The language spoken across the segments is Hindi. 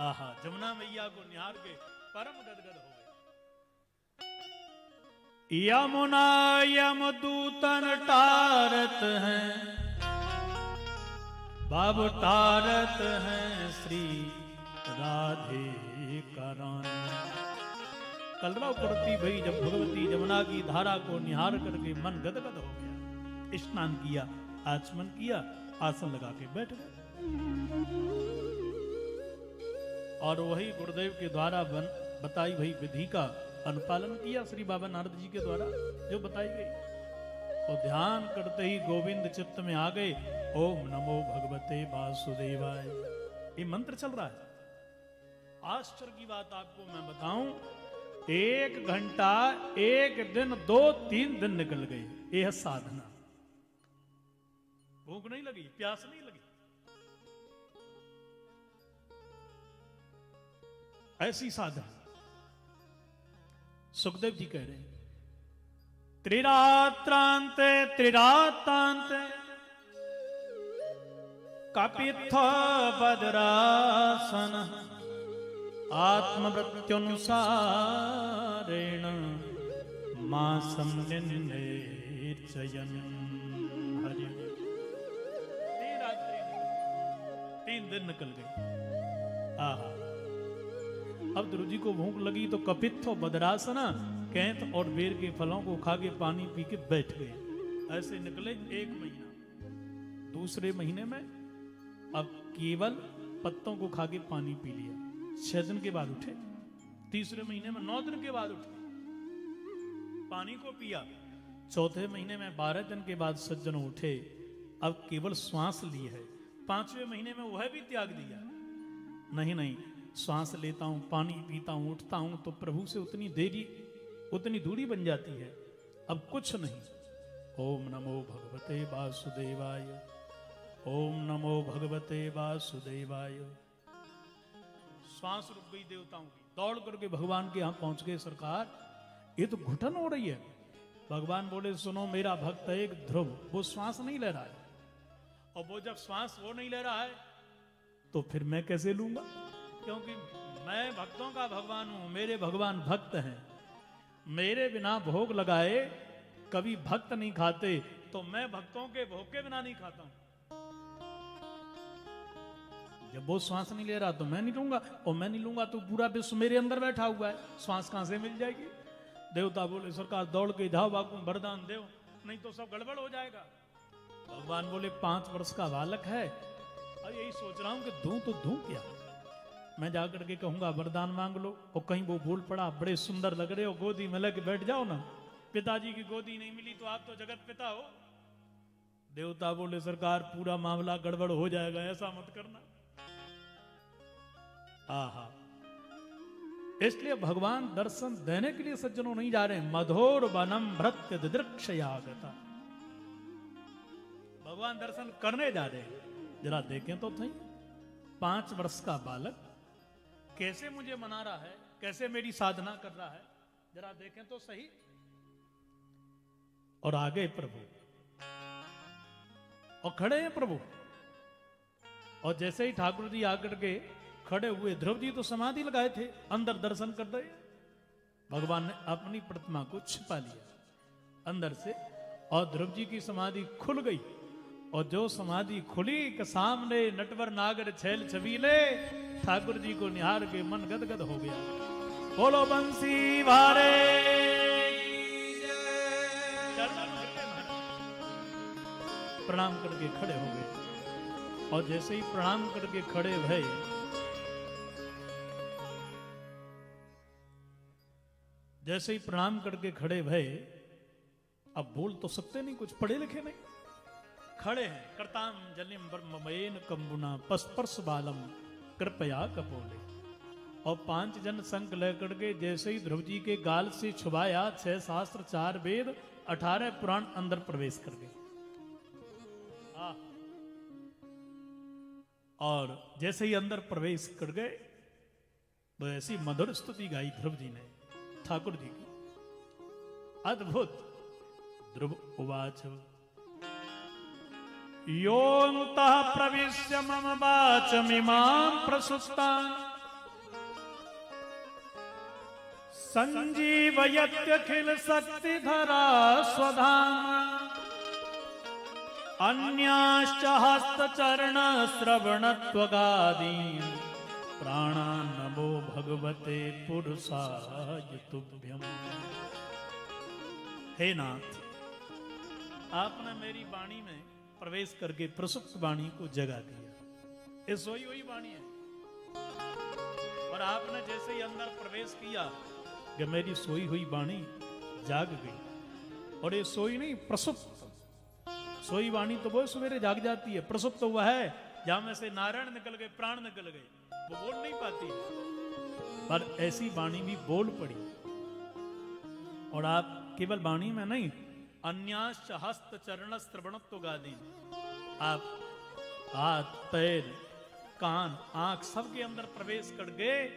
आहा, जमुना मैया को निहार के परम गदगद हो गए। यमुना यमदूतन टारत हैं, बाबू टारत हैं श्री राधे करान। कलरव पड़ती भई जब भगवती जमुना की धारा को निहार करके मन गदगद हो गया। स्नान किया, आचमन किया, आसन लगा के बैठ गए। और वही गुरुदेव के द्वारा बताई भई विधि का अनुपालन किया श्री बाबा नारद जी के द्वारा जो बताई गई। तो ध्यान करते ही गोविंद चित्त में आ गए। ओम नमो भगवते वासुदेवाय, ये मंत्र चल रहा है। आश्चर्य की बात आपको मैं बताऊं, 1 घंटा, 1 दिन, 2-3 दिन निकल गए। यह साधना, भूख नहीं लगी, प्यास नहीं लगी, ऐसी साधना। सुखदेव जी कह रहे हैं, त्रिरात्रांते त्रिरातांते कपित्थ बदरासन आत्मवृत्त्युनुसारेण मासं निर्चयन्। हरि 3 दिन निकल गए। आहा, अब गुरु जी को भूख लगी तो कपित्थ बदरासना, कैंत और बेर के फलों को खा के पानी पी के बैठ गए। ऐसे निकले 1 महीना। दूसरे महीने में अब केवल पत्तों को खा के पानी पी लिया। 6 दिन के बाद उठे। तीसरे महीने में 9 दिन के बाद उठे, पानी को पिया। चौथे महीने में 12 दिन के बाद सज्जनों उठे, अब केवल श्वास ली है। 5वें महीने में वह भी त्याग दिया। नहीं, श्वास लेता हूं, पानी पीता हूं, उठता हूं तो प्रभु से उतनी दूरी बन जाती है। अब कुछ नहीं। ओम नमो भगवते वासुदेवाय, ओम नमो भगवते वासुदेवाय। श्वास रुक गई देवताओं की। दौड़ करके भगवान के यहां पहुंच गए। सरकार, ये तो घुटन हो रही है। भगवान बोले, सुनो, मेरा भक्त है एक ध्रुव, वो श्वास नहीं ले रहा है। और वो जब श्वास वो नहीं ले रहा है तो फिर मैं कैसे लूंगा? क्योंकि मैं भक्तों का भगवान हूं, मेरे भगवान भक्त हैं। मेरे बिना भोग लगाए कभी भक्त नहीं खाते, तो मैं भक्तों के भोग के बिना नहीं खाता हूं। जब वो श्वास नहीं ले रहा तो मैं नहीं लूंगा, और मैं नहीं लूंगा तो पूरा विश्व मेरे अंदर बैठा हुआ है, श्वास कहां से मिल जाएगी? देवता बोले, सरकार दौड़ के जाओ, बापू वरदान दो, नहीं तो सब गड़बड़ हो जाएगा। भगवान बोले, 5 वर्ष का बालक है और यही सोच रहा हूं कि दूं तो दूं क्या। मैं जाकर के कहूंगा वरदान मांग लो, और कहीं वो बोल पड़ा, बड़े सुंदर लग रहे हो, गोदी में लग बैठ जाओ ना। पिताजी की गोदी नहीं मिली तो आप तो जगत पिता हो। देवता बोले, सरकार पूरा मामला गड़बड़ हो जाएगा, ऐसा मत करना। आहा, इसलिए भगवान दर्शन देने के लिए सज्जनों नहीं जा रहे। मधोर वनम भृत्य दिदृक्षयागता, भगवान दर्शन करने जा रहे हैं। जरा देखें तो सही, 5 वर्ष का बालक कैसे मुझे मना रहा है, कैसे मेरी साधना कर रहा है, जरा देखें तो सही। और आ गए प्रभु, और खड़े हैं प्रभु। और जैसे ही ठाकुर जी आकर के खड़े हुए, ध्रुव जी तो समाधि लगाए थे, अंदर दर्शन कर रहे। भगवान ने अपनी प्रतिमा को छिपा लिया अंदर से, और ध्रुव जी की समाधि खुल गई। और जो समाधि खुली के सामने नटवर नागर छैल छबीले, ठाकुर जी को निहार के मन गदगद हो गया। बोलो बंसी वारे, प्रणाम करके खड़े हो गए। और जैसे ही प्रणाम करके खड़े भये, जैसे ही प्रणाम करके खड़े भये, अब बोल तो सकते नहीं, कुछ पढ़े लिखे नहीं। खड़े हैं, करताम जलिम ब्रह्ममयेन कंबुना पस्पर्श बालम कृपया कपोले। और 5 जन संक लेकर के जैसे ही ध्रुव जी के गाल से छुबाया, 6 शास्त्र 4 वेद 18 पुराण अंदर प्रवेश कर गए। और जैसे ही अंदर प्रवेश कर गए तो ऐसी मधुर स्तुति गाई ध्रुव जी ने ठाकुर जी की, अद्भुत। ध्रुव उवाच, योऽन्तः प्रविश्य मम वाचमिमां प्रसुप्तां संजीवयत्यखिल शक्ति धरा स्वधाम अन्याश्च हस्तचरण श्रवणत्वगादीन् प्राणा नमो भगवते पुरुषाय तुभ्यम्। हे नाथ, आपने मेरी वाणी में प्रवेश करके प्रसुप्त वाणी को जगा दिया। ये सोई हुई वाणी है, और आपने जैसे ही अंदर प्रवेश किया कि मेरी सोई हुई वाणी जाग गई। और ये सोई नहीं, प्रसुप्त। सोई वाणी तो वो सवेरे जाग जाती है, प्रसुप्त तो वह है जहां में से नारायण निकल गए, प्राण निकल गए, वो बोल नहीं पाती है। पर ऐसी वाणी भी बोल पड़ी। और आप केवल वाणी में नहीं, अन्याश्च हस्त चरण श्रवणत्व गादीन, आप हाथ पैर कान आंख सबके अंदर प्रवेश कर गए।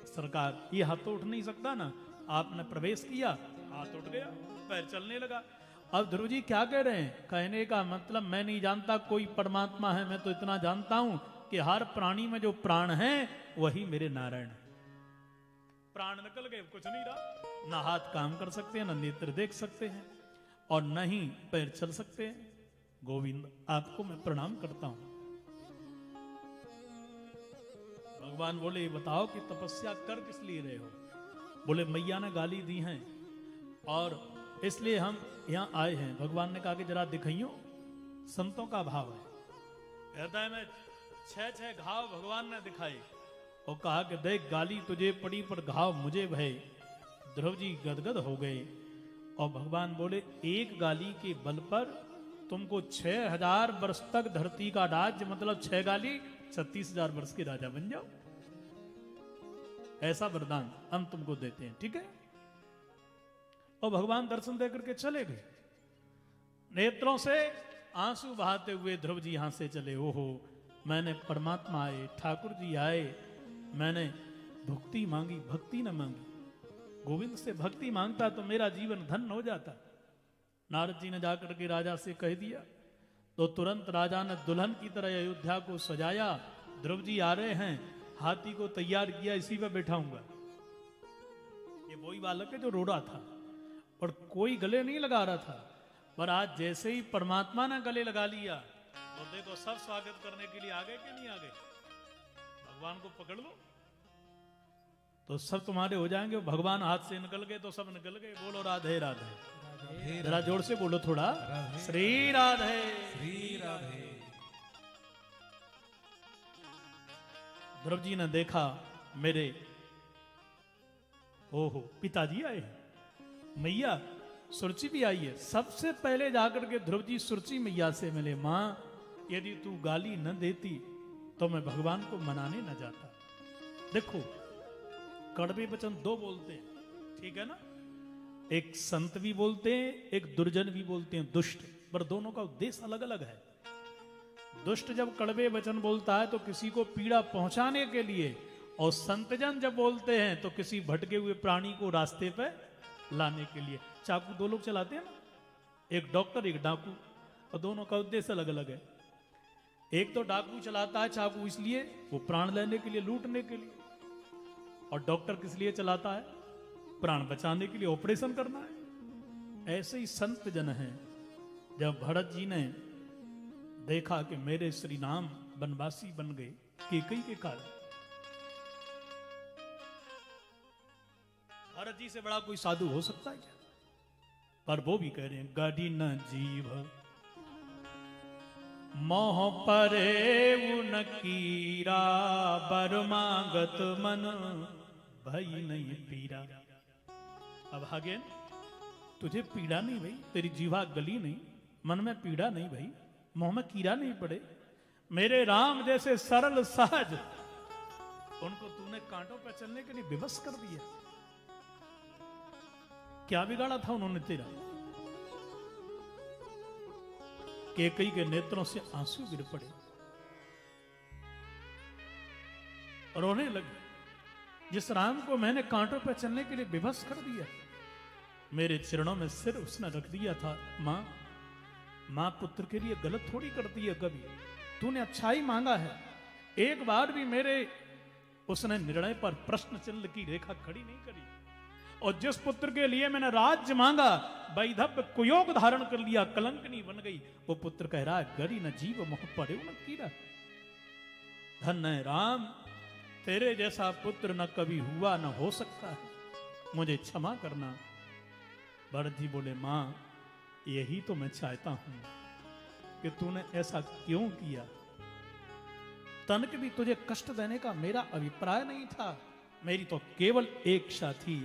सरकार, ये हाथ तो उठ नहीं सकता ना, आपने प्रवेश किया, हाथ उठ गया, पैर चलने लगा। अब ध्रुव जी क्या कह रहे हैं? कहने का मतलब मैं नहीं जानता कोई परमात्मा है, मैं तो इतना जानता हूं कि हर प्राणी में जो प्राण है वही मेरे नारायण है। प्राण निकल गए, कुछ नहीं रहा, ना हाथ काम कर सकते हैं, ना नेत्र देख सकते हैं, और न ही पैर चल सकते हैं। गोविंद, आपको मैं प्रणाम करता हूं। भगवान बोले, बताओ कि तपस्या कर किस लिए रहे हो? बोले, मैया ने गाली दी हैं और इसलिए हम यहां आए हैं। भगवान ने कहा कि जरा दिखाइयो, संतों का भाव है। हृदय में 6 घाव भगवान ने दिखाए और कहा कि देख, गाली तुझे पड़ी पर घाव मुझे भय। ध्रुव जी गदगद हो गए और भगवान बोले, एक गाली के बल पर तुमको 6000 वर्ष तक धरती का राज्य, मतलब 6 गाली 36,000 वर्ष के राजा बन जाओ। ऐसा वरदान हम तुमको देते हैं, ठीक है? और भगवान दर्शन दे करके चले गए। नेत्रों से आंसू बहाते हुए ध्रुव जी यहां से चले। ओहो, मैंने परमात्मा आए, ठाकुर जी आए, मैंने भक्ति मांगी, भक्ति न मांगी। गोविंद से भक्ति मांगता तो मेरा जीवन धन्य हो जाता। नारद जी ने जाकर के राजा से कह दिया तो तुरंत राजा ने दुल्हन की तरह अयोध्या को सजाया। ध्रुव जी आ रहे हैं, हाथी को तैयार किया, इसी पे बैठाऊंगा। ये वही बालक है जो रो रहा था और कोई गले नहीं लगा रहा था, पर आज जैसे ही परमात्मा ने गले लगा लिया तो देखो सब स्वागत करने के लिए आ गए कि नहीं आ गए? भगवान को पकड़ लो तो सब तुम्हारे हो जाएंगे। भगवान हाथ से निकल गए तो सब निकल गए। बोलो राधे राधे, जरा जोर से बोलो थोड़ा, श्री राधे श्री राधे। ध्रुव जी ने देखा मेरे ओहो पिताजी आए, मैया सुरचि भी आई है। सबसे पहले जाकर के ध्रुव जी सुरचि मैया से मिले। मां, यदि तू गाली न देती तो मैं भगवान को मनाने न जाता। देखो, कड़वे वचन दो बोलते हैं, ठीक है ना? एक संत भी बोलते हैं, एक दुर्जन भी बोलते हैं, दुष्ट, पर दोनों का उद्देश्य अलग अलग है। दुष्ट जब कड़वे वचन बोलता है तो किसी को पीड़ा पहुंचाने के लिए, और संतजन जब बोलते हैं तो किसी भटके हुए प्राणी को रास्ते पे लाने के लिए। चाकू दो लोग चलाते हैं ना, एक डॉक्टर एक डाकू, और दोनों का उद्देश्य अलग अलग है। एक तो डाकू चलाता है चाकू इसलिए वो प्राण लेने के लिए, लूटने के लिए, और डॉक्टर किस लिए चलाता है? प्राण बचाने के लिए, ऑपरेशन करना है। ऐसे ही संत जन हैं। जब भरत जी ने देखा कि मेरे श्री राम वनवासी बन गए केकई के कारण, भरत जी से बड़ा कोई साधु हो सकता है क्या? पर वो भी कह रहे हैं, गाड़ी न जीव मोह परे उन कीरा, बरमागत मन भई नहीं पीरा। अब आगे, तुझे पीड़ा नहीं भाई, तेरी जीवा गली नहीं, मन में पीड़ा नहीं भाई, मुंह में कीड़ा नहीं पड़े। मेरे राम जैसे सरल सहज, उनको तूने कांटों पर चलने के लिए विवश कर दिया। क्या बिगाड़ा था उन्होंने तेरा? केकई के नेत्रों से आंसू गिर पड़े, रोने लगे। जिस राम को मैंने कांटों पर चलने के लिए विवश कर दिया, मेरे चरणों में सिर उसने रख दिया था। मां पुत्र के लिए गलत थोड़ी करती है कभी। तूने अच्छा ही मांगा है, एक बार भी मेरे उसने निर्णय पर प्रश्न चिन्ह की रेखा खड़ी नहीं करी। और जिस पुत्र के लिए मैंने राज्य मांगा वैधव्य कुयोग धारण कर लिया, कलंकनी बन गई, वो पुत्र कह रहा है गरी न जीव मोह पड़े न कीड़ा। धन्य है राम, तेरे जैसा पुत्र न कभी हुआ न हो सकता है, मुझे क्षमा करना। भरत जी बोले मां यही तो मैं चाहता हूं कि तूने ऐसा क्यों किया। तनक भी तुझे कष्ट देने का मेरा अभिप्राय नहीं था, मेरी तो केवल एक इच्छा थी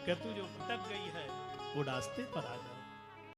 कि तू जो भटक गई है वो रास्ते पर आ जा।